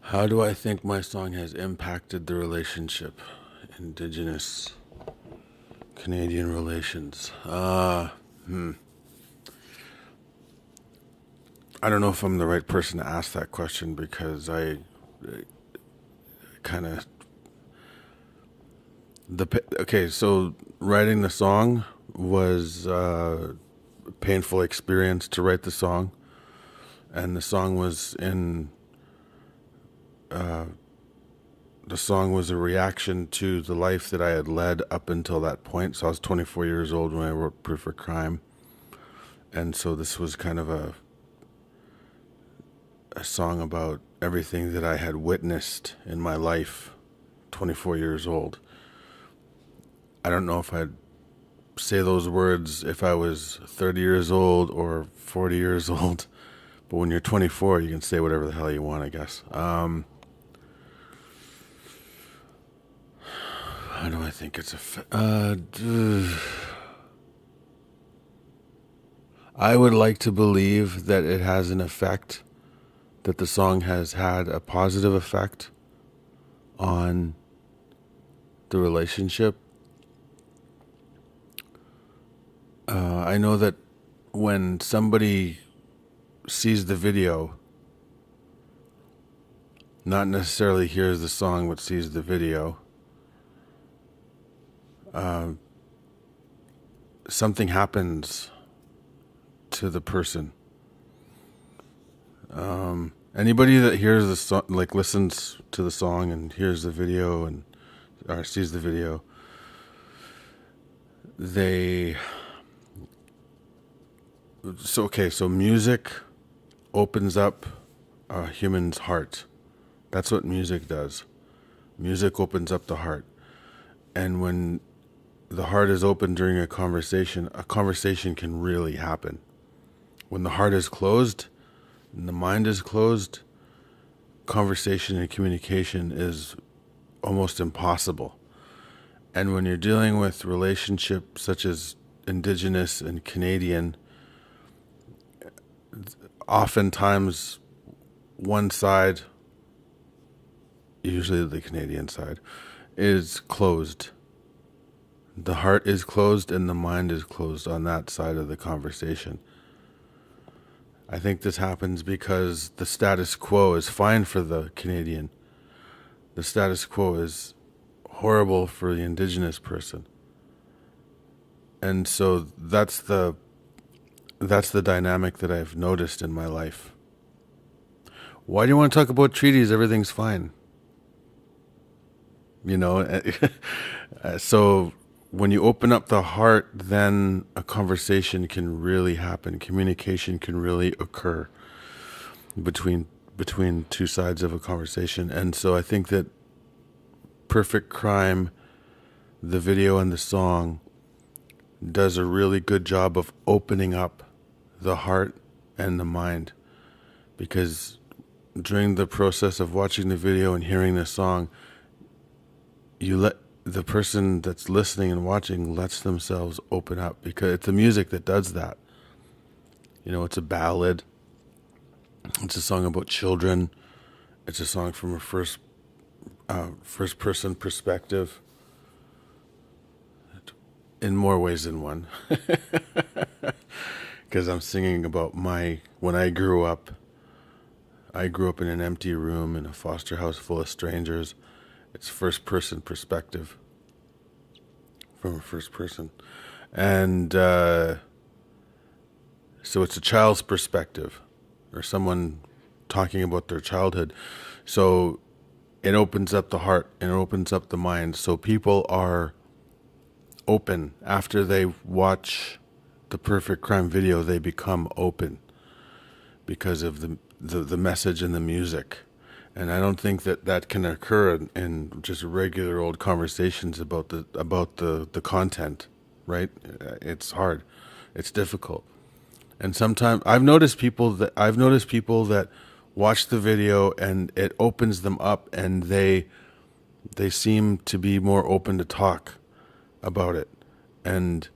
How do I think my song has impacted the relationship? Indigenous Canadian relations. I don't know if I'm the right person to ask that question because I kind of okay. So writing the song was a painful experience to write the song, and the song was a reaction to the life that I had led up until that point. So I was 24 years old when I wrote Proof of Crime, and so this was kind of a song about everything that I had witnessed in my life, 24 years old. I don't know if I'd say those words if I was 30 years old or 40 years old, but when you're 24, you can say whatever the hell you want, I guess. How do I think it's I would like to believe that it has an effect, that the song has had a positive effect on the relationship. I know that when somebody sees the video, not necessarily hears the song, but sees the video, something happens to the person. Anybody that hears the song, like listens to the song and hears the video and or sees the video, they so music opens up a human's heart. That's what music does. Music opens up the heart. And when the heart is open during a conversation can really happen. When the heart is closed and the mind is closed, conversation and communication is almost impossible. And when you're dealing with relationships such as Indigenous and Canadian, oftentimes one side, usually the Canadian side, is closed. The heart is closed and the mind is closed on that side of the conversation. I think this happens because the status quo is fine for the Canadian. The status quo is horrible for the Indigenous person. And so that's the dynamic that I've noticed in my life. Why do you want to talk about treaties? Everything's fine. You know, so when you open up the heart, then a conversation can really happen. Communication can really occur between two sides of a conversation. And so I think that Perfect Crime, the video and the song, does a really good job of opening up the heart and the mind, because during the process of watching the video and hearing the song, you let the person that's listening and watching lets themselves open up, because it's the music that does that. You know, it's a ballad. It's a song about children. It's a song from a first person perspective. In more ways than one, because I'm singing about when I grew up. I grew up in an empty room in a foster house full of strangers. It's first person perspective from a first person. And so it's a child's perspective, or someone talking about their childhood. So it opens up the heart and it opens up the mind. So people are open after they watch the Perfect Crime video. They become open because of the message and the music. And I don't think that can occur in just regular old conversations about the content, right? It's hard, it's difficult. And sometimes I've noticed people that watch the video and it opens them up, and they seem to be more open to talk about it and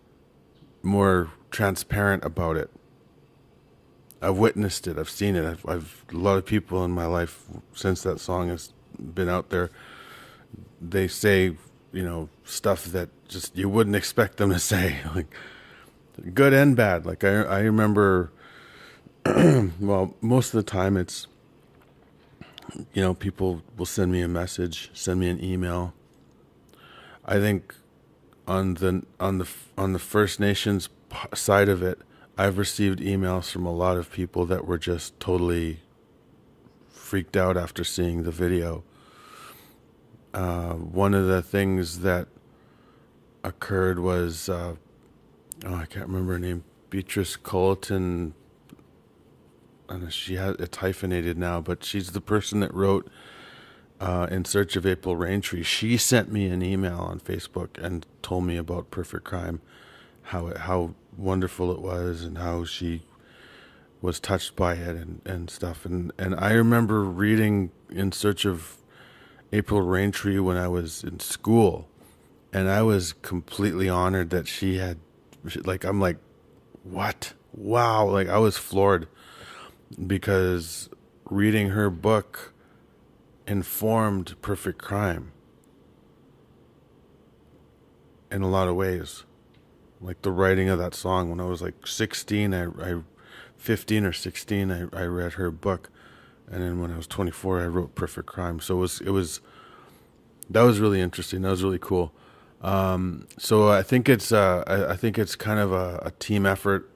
more transparent about it. I've witnessed it. I've seen it. I've a lot of people in my life since that song has been out there. They say, stuff that just you wouldn't expect them to say, like good and bad. Like I remember, well, most of the time it's, people will send me a message, send me an email. I think on the First Nations side of it, I've received emails from a lot of people that were just totally freaked out after seeing the video. One of the things that occurred was, I can't remember her name, Beatrice Colleton. I know it's hyphenated now, but she's the person that wrote In Search of April Raintree. She sent me an email on Facebook and told me about Perfect Crime, how wonderful it was, and how she was touched by it and stuff. And I remember reading In Search of April Raintree when I was in school, and I was completely honored that I'm like, what? Wow. Like I was floored, because reading her book informed Perfect Crime in a lot of ways. Like the writing of that song, when I was like 16, I 15 or 16, I read her book, and then when I was 24, I wrote Perfect Crime. So that was really interesting. That was really cool. So I think it's kind of a team effort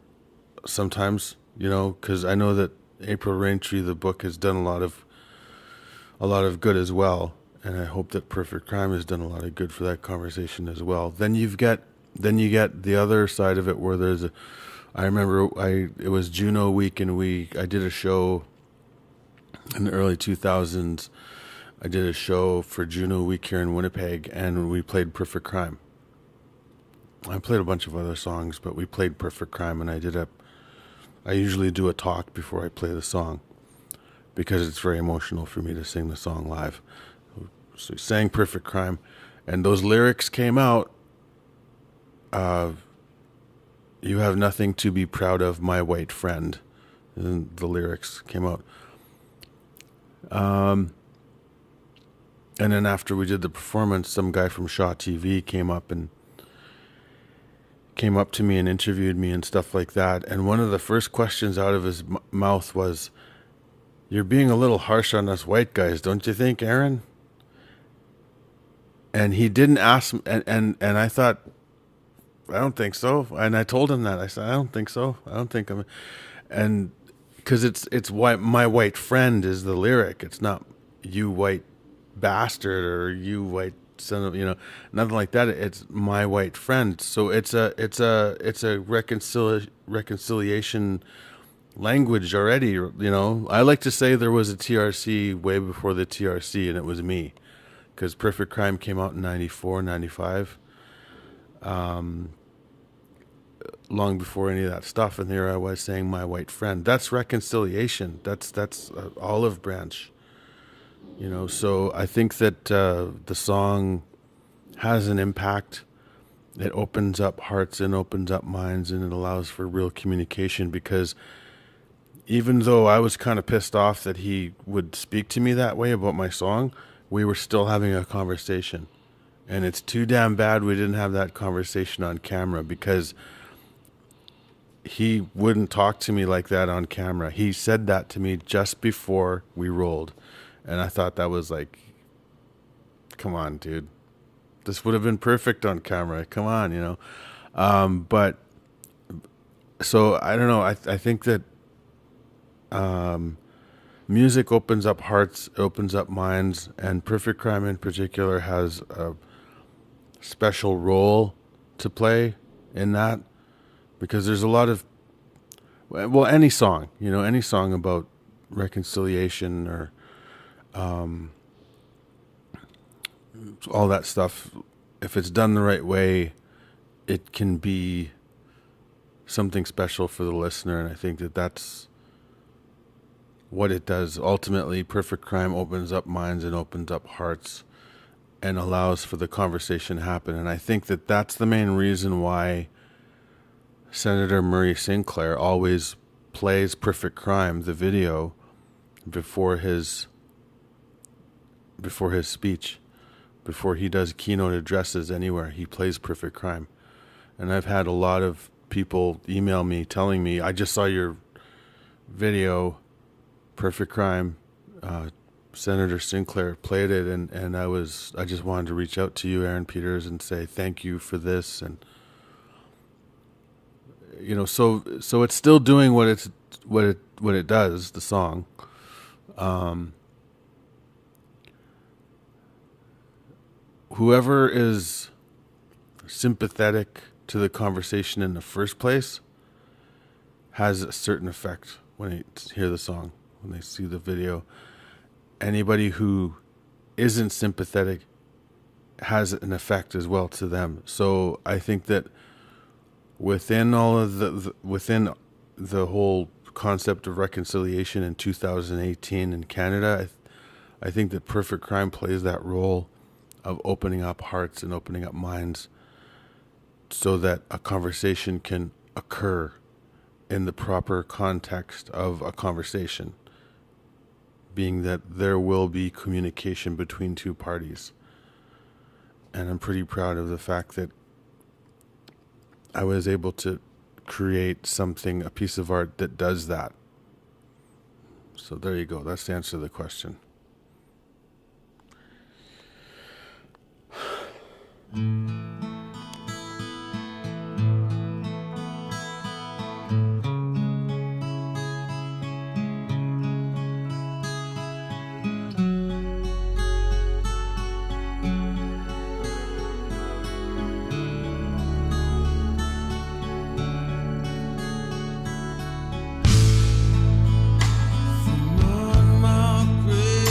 sometimes, because I know that April Raintree, the book, has done a lot of good as well, and I hope that Perfect Crime has done a lot of good for that conversation as well. Then you get the other side of it, where I remember it was Juno week, and I did a show in the early 2000s. I did a show for Juno week here in Winnipeg, and we played Perfect Crime. I played a bunch of other songs, but we played Perfect Crime, and I usually do a talk before I play the song, because it's very emotional for me to sing the song live. So we sang Perfect Crime, and those lyrics came out. You have nothing to be proud of, my white friend. And the lyrics came out. And then after we did the performance, some guy from Shaw TV came up to me and interviewed me and stuff like that. And one of the first questions out of his mouth was, "You're being a little harsh on us white guys, don't you think, Aaron?" And he didn't ask, and I thought, I don't think so. And I told him that. I said, I don't think so. I don't think I'm, and because it's white, my white friend is the lyric. It's not you white bastard or you white son of, nothing like that. It's my white friend. So it's a reconciliation language already. I like to say there was a TRC way before the TRC, and it was me, because Perfect Crime came out in 94, 95. Long before any of that stuff, and there I was saying my white friend. That's reconciliation. That's olive branch. So I think that the song has an impact. It opens up hearts and opens up minds, and it allows for real communication, because even though I was kind of pissed off that he would speak to me that way about my song, we were still having a conversation. And it's too damn bad we didn't have that conversation on camera, because he wouldn't talk to me like that on camera. He said that to me just before we rolled. And I thought that was like, come on, dude. This would have been perfect on camera. Come on, But so I don't know. I think that music opens up hearts, opens up minds, and Perfect Crime in particular has a special role to play in that, because there's a lot of, any song, any song about reconciliation or all that stuff, if it's done the right way, it can be something special for the listener. And I think that that's what it does. Ultimately, Perfect Crime opens up minds and opens up hearts and allows for the conversation to happen. And I think that that's the main reason why Senator Murray Sinclair always plays Perfect Crime, the video, before his speech, before he does keynote addresses anywhere. He plays Perfect Crime. And I've had a lot of people email me telling me, I just saw your video, Perfect Crime. Senator Sinclair played it, and I just wanted to reach out to you, Aaron Peters, and say thank you for this. And so it's still doing what it does, the song. Whoever is sympathetic to the conversation in the first place has a certain effect when they hear the song, when they see the video. Anybody who isn't sympathetic has an effect as well to them. So I think that within all of within the whole concept of reconciliation in 2018 in Canada, I think that Perfect Crime plays that role of opening up hearts and opening up minds so that a conversation can occur in the proper context of a conversation, being that there will be communication between two parties. And I'm pretty proud of the fact that I was able to create something, a piece of art that does that. So there you go. That's the answer to the question. On my grave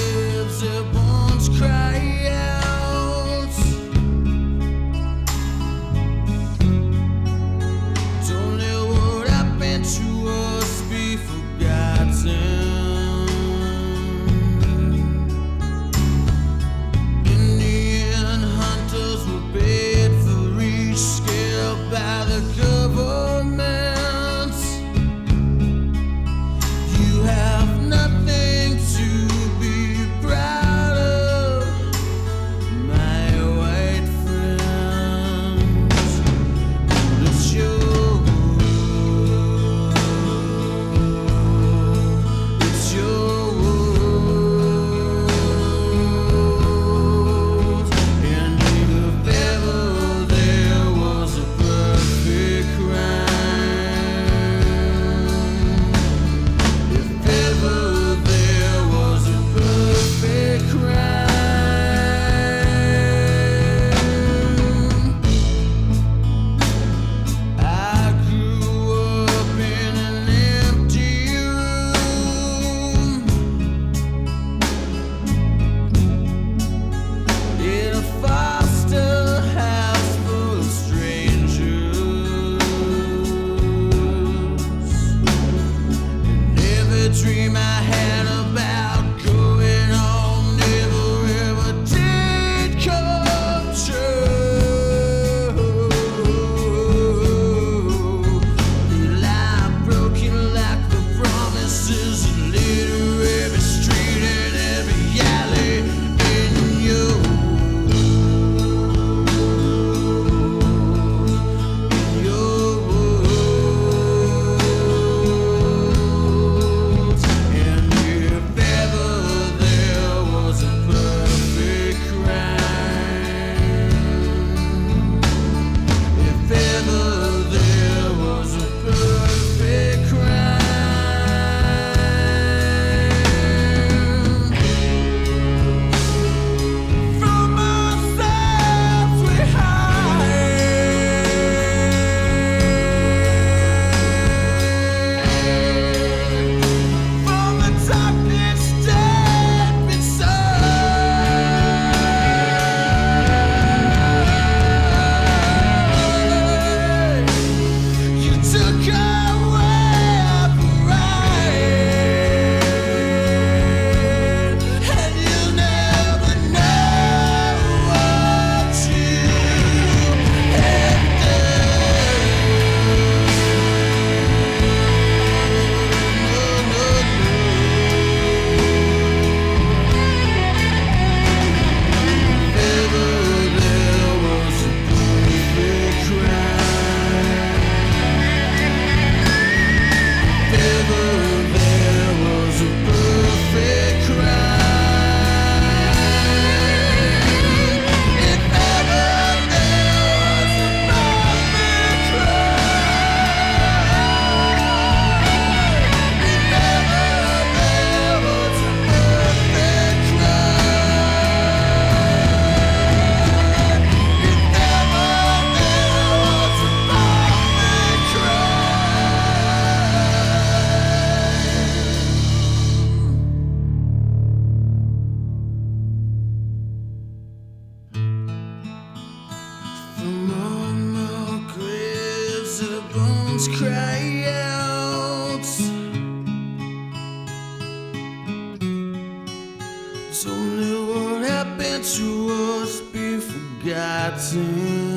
got to